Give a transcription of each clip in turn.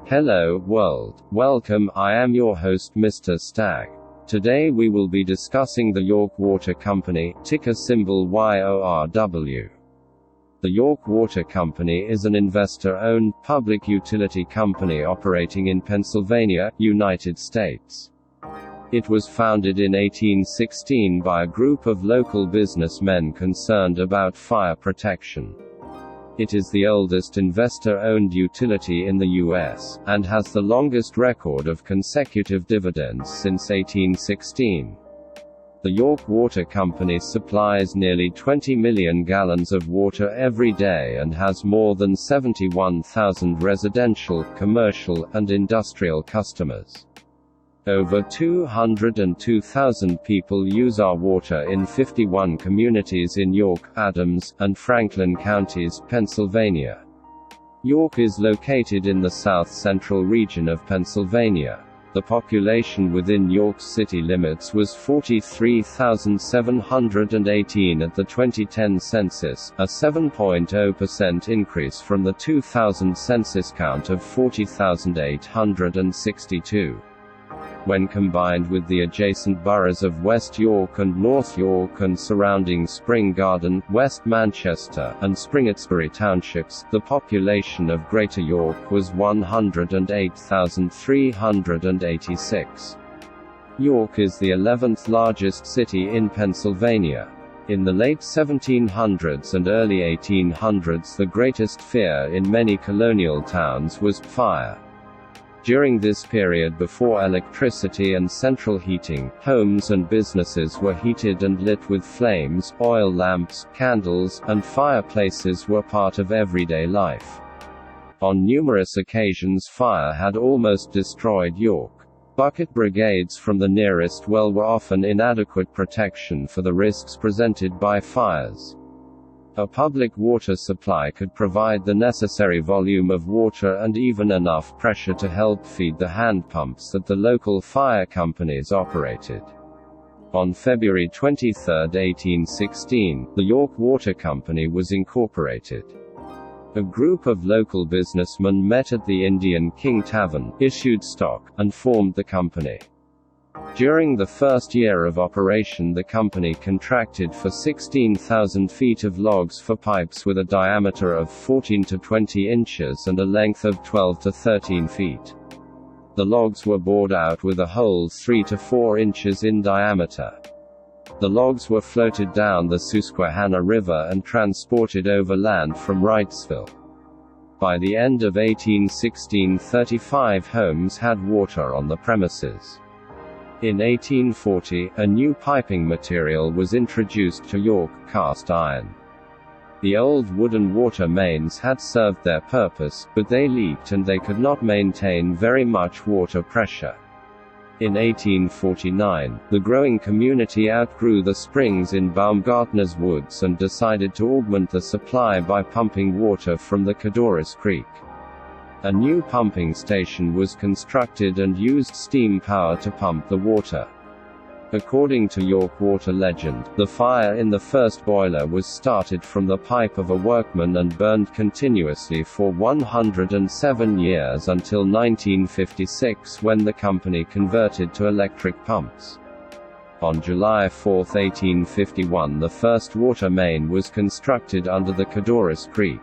Hello, world. Welcome, I am your host Mr. Stag. Today we will be discussing the York Water Company, ticker symbol YORW. The York Water Company is an investor-owned, public utility company operating in Pennsylvania, United States. It was founded in 1816 by a group of local businessmen concerned about fire protection. It is the oldest investor-owned utility in the U.S., and has the longest record of consecutive dividends since 1816. The York Water Company supplies nearly 20 million gallons of water every day and has more than 71,000 residential, commercial, and industrial customers. Over 202,000 people use our water in 51 communities in York, Adams, and Franklin counties, Pennsylvania. York is located in the south-central region of Pennsylvania. The population within York's city limits was 43,718 at the 2010 census, a 7.0% increase from the 2000 census count of 40,862. When combined with the adjacent boroughs of West York and North York and surrounding Spring Garden, West Manchester, and Springettsbury townships, the population of Greater York was 108,386. York is the 11th largest city in Pennsylvania. In the late 1700s and early 1800s, the greatest fear in many colonial towns was fire. During this period before electricity and central heating, homes and businesses were heated and lit with flames, oil lamps, candles, and fireplaces were part of everyday life. On numerous occasions fire had almost destroyed York. Bucket brigades from the nearest well were often inadequate protection for the risks presented by fires. A public water supply could provide the necessary volume of water and even enough pressure to help feed the hand pumps that the local fire companies operated. On February 23, 1816, the York Water Company was incorporated. A group of local businessmen met at the Indian King Tavern, issued stock, and formed the company. During the first year of operation, the company contracted for 16,000 feet of logs for pipes with a diameter of 14 to 20 inches and a length of 12 to 13 feet. The logs were bored out with a hole 3 to 4 inches in diameter. The logs were floated down the Susquehanna River and transported overland from Wrightsville. By the end of 1816, 35 homes had water on the premises. In 1840, a new piping material was introduced to York, cast iron. The old wooden water mains had served their purpose, but they leaked and they could not maintain very much water pressure. In 1849, the growing community outgrew the springs in Baumgartner's Woods and decided to augment the supply by pumping water from the Codorus Creek. A new pumping station was constructed and used steam power to pump the water. According to York water legend, the fire in the first boiler was started from the pipe of a workman and burned continuously for 107 years until 1956, when the company converted to electric pumps. On July 4, 1851, the first water main was constructed under the Codorus Creek.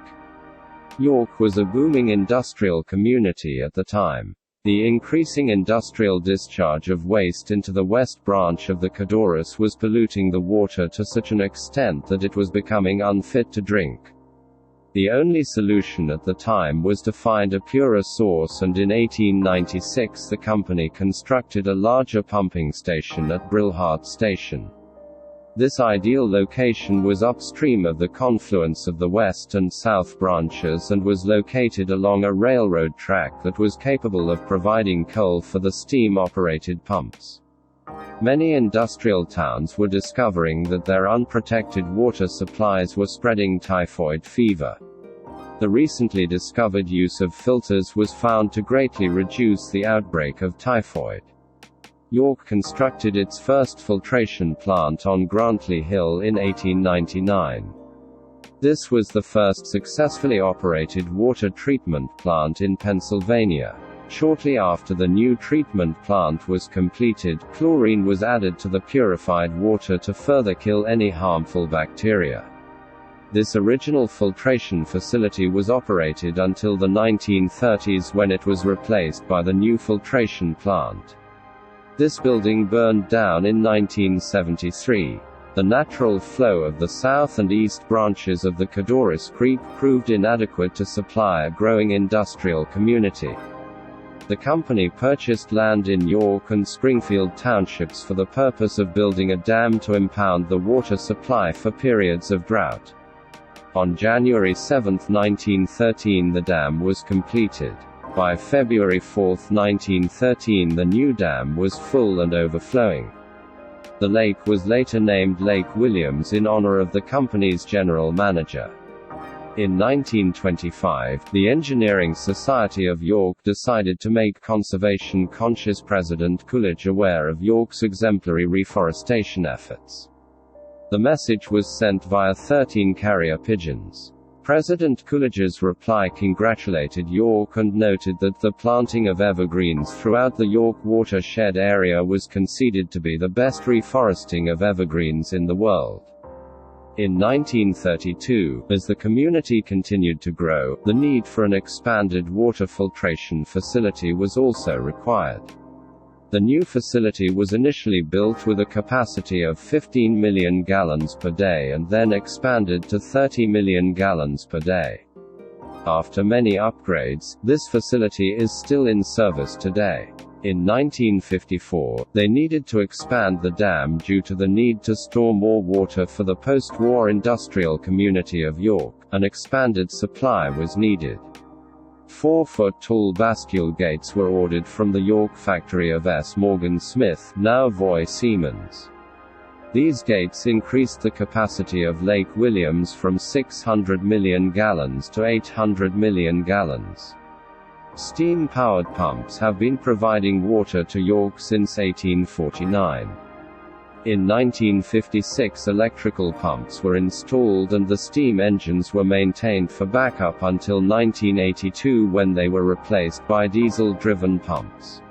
York was a booming industrial community at the time. The increasing industrial discharge of waste into the west branch of the Codorus was polluting the water to such an extent that it was becoming unfit to drink. The only solution at the time was to find a purer source, and in 1896 the company constructed a larger pumping station at Brillhart Station. This ideal location was upstream of the confluence of the west and south branches and was located along a railroad track that was capable of providing coal for the steam-operated pumps. Many industrial towns were discovering that their unprotected water supplies were spreading typhoid fever. The recently discovered use of filters was found to greatly reduce the outbreak of typhoid. York constructed its first filtration plant on Grantley Hill in 1899. This was the first successfully operated water treatment plant in Pennsylvania. Shortly after the new treatment plant was completed, chlorine was added to the purified water to further kill any harmful bacteria. This original filtration facility was operated until the 1930s, when it was replaced by the new filtration plant. This building burned down in 1973. The natural flow of the south and east branches of the Codorus Creek proved inadequate to supply a growing industrial community. The company purchased land in York and Springfield townships for the purpose of building a dam to impound the water supply for periods of drought. On January 7, 1913, the dam was completed. By February 4, 1913, the new dam was full and overflowing. The lake was later named Lake Williams in honor of the company's general manager. In 1925, the Engineering Society of York decided to make conservation-conscious President Coolidge aware of York's exemplary reforestation efforts. The message was sent via 13 carrier pigeons. President Coolidge's reply congratulated York and noted that the planting of evergreens throughout the York watershed area was conceded to be the best reforesting of evergreens in the world. In 1932, as the community continued to grow, the need for an expanded water filtration facility was also required. The new facility was initially built with a capacity of 15 million gallons per day and then expanded to 30 million gallons per day. After many upgrades, this facility is still in service today. In 1954, they needed to expand the dam due to the need to store more water for the post-war industrial community of York. An expanded supply was needed. 4-foot-tall bascule gates were ordered from the York factory of S. Morgan Smith, now Voy Siemens. These gates increased the capacity of Lake Williams from 600 million gallons to 800 million gallons. Steam-powered pumps have been providing water to York since 1849. In 1956, electrical pumps were installed and the steam engines were maintained for backup until 1982, when they were replaced by diesel-driven pumps.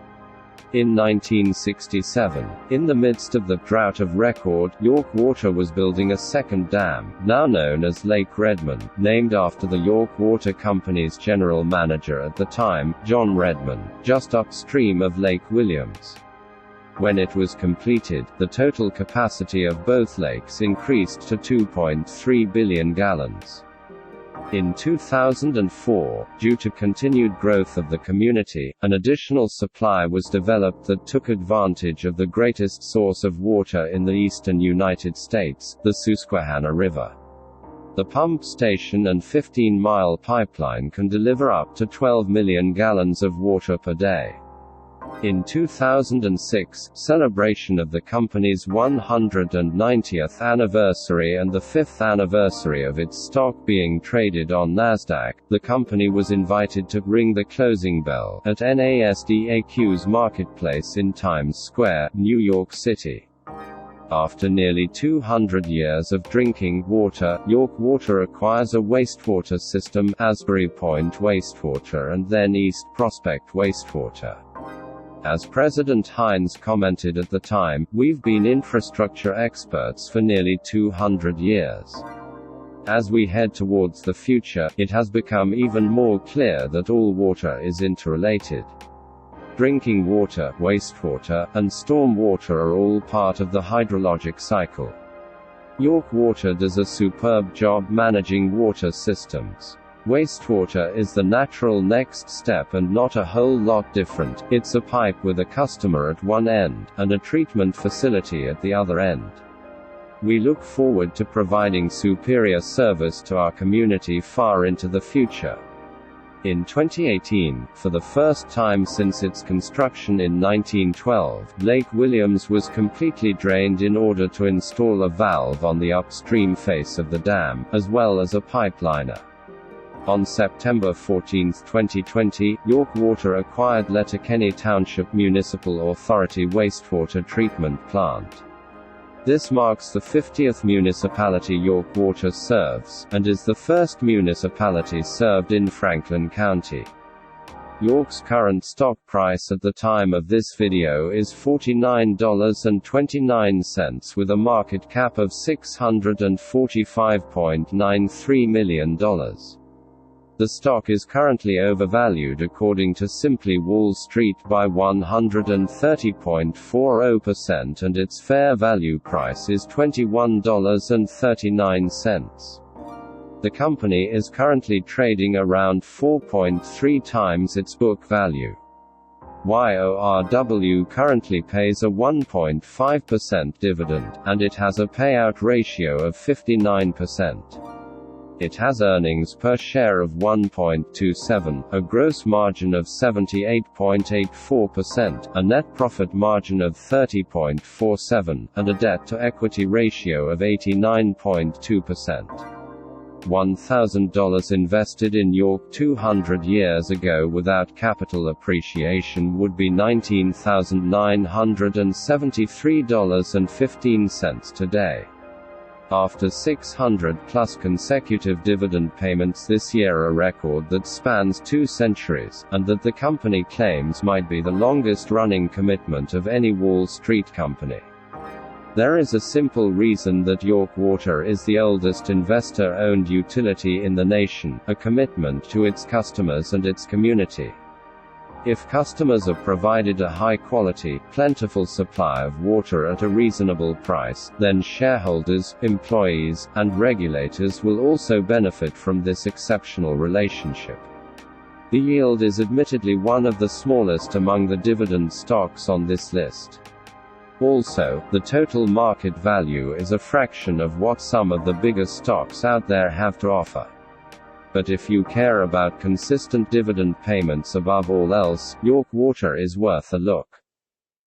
In 1967, in the midst of the drought of record, York Water was building a second dam, now known as Lake Redman, named after the York Water Company's general manager at the time, John Redmond, just upstream of Lake Williams. When it was completed, the total capacity of both lakes increased to 2.3 billion gallons. In 2004, due to continued growth of the community, an additional supply was developed that took advantage of the greatest source of water in the eastern United States, the Susquehanna River. The pump station and 15-mile pipeline can deliver up to 12 million gallons of water per day. In 2006, celebration of the company's 190th anniversary and the 5th anniversary of its stock being traded on NASDAQ, the company was invited to ring the closing bell at NASDAQ's marketplace in Times Square, New York City. After nearly 200 years of drinking water, York Water acquires a wastewater system, Asbury Point Wastewater and then East Prospect Wastewater. As President Hines commented at the time, "We've been infrastructure experts for nearly 200 years. As we head towards the future, it has become even more clear that all water is interrelated. Drinking water, wastewater, and storm water are all part of the hydrologic cycle. York Water does a superb job managing water systems. Wastewater is the natural next step and not a whole lot different. It's a pipe with a customer at one end, and a treatment facility at the other end. We look forward to providing superior service to our community far into the future." In 2018, for the first time since its construction in 1912, Lake Williams was completely drained in order to install a valve on the upstream face of the dam, as well as a pipeliner. On September 14, 2020, York Water acquired Letterkenny Township Municipal Authority wastewater treatment plant. This marks the 50th municipality York Water serves, and is the first municipality served in Franklin County. York's current stock price at the time of this video is $49.29 with a market cap of $645.93 million. The stock is currently overvalued according to Simply Wall Street by 130.40% and its fair value price is $21.39. The company is currently trading around 4.3 times its book value. YORW currently pays a 1.5% dividend, and it has a payout ratio of 59%. It has earnings per share of 1.27, a gross margin of 78.84%, a net profit margin of 30.47, and a debt-to-equity ratio of 89.2%. $1,000 invested in York 200 years ago without capital appreciation would be $19,973.15 today. After 600-plus consecutive dividend payments this year, a record that spans 2 centuries, and that the company claims might be the longest-running commitment of any Wall Street company. There is a simple reason that York Water is the oldest investor-owned utility in the nation, a commitment to its customers and its community. If customers are provided a high-quality, plentiful supply of water at a reasonable price, then shareholders, employees, and regulators will also benefit from this exceptional relationship. The yield is admittedly one of the smallest among the dividend stocks on this list. Also, the total market value is a fraction of what some of the bigger stocks out there have to offer. But if you care about consistent dividend payments above all else, York Water is worth a look.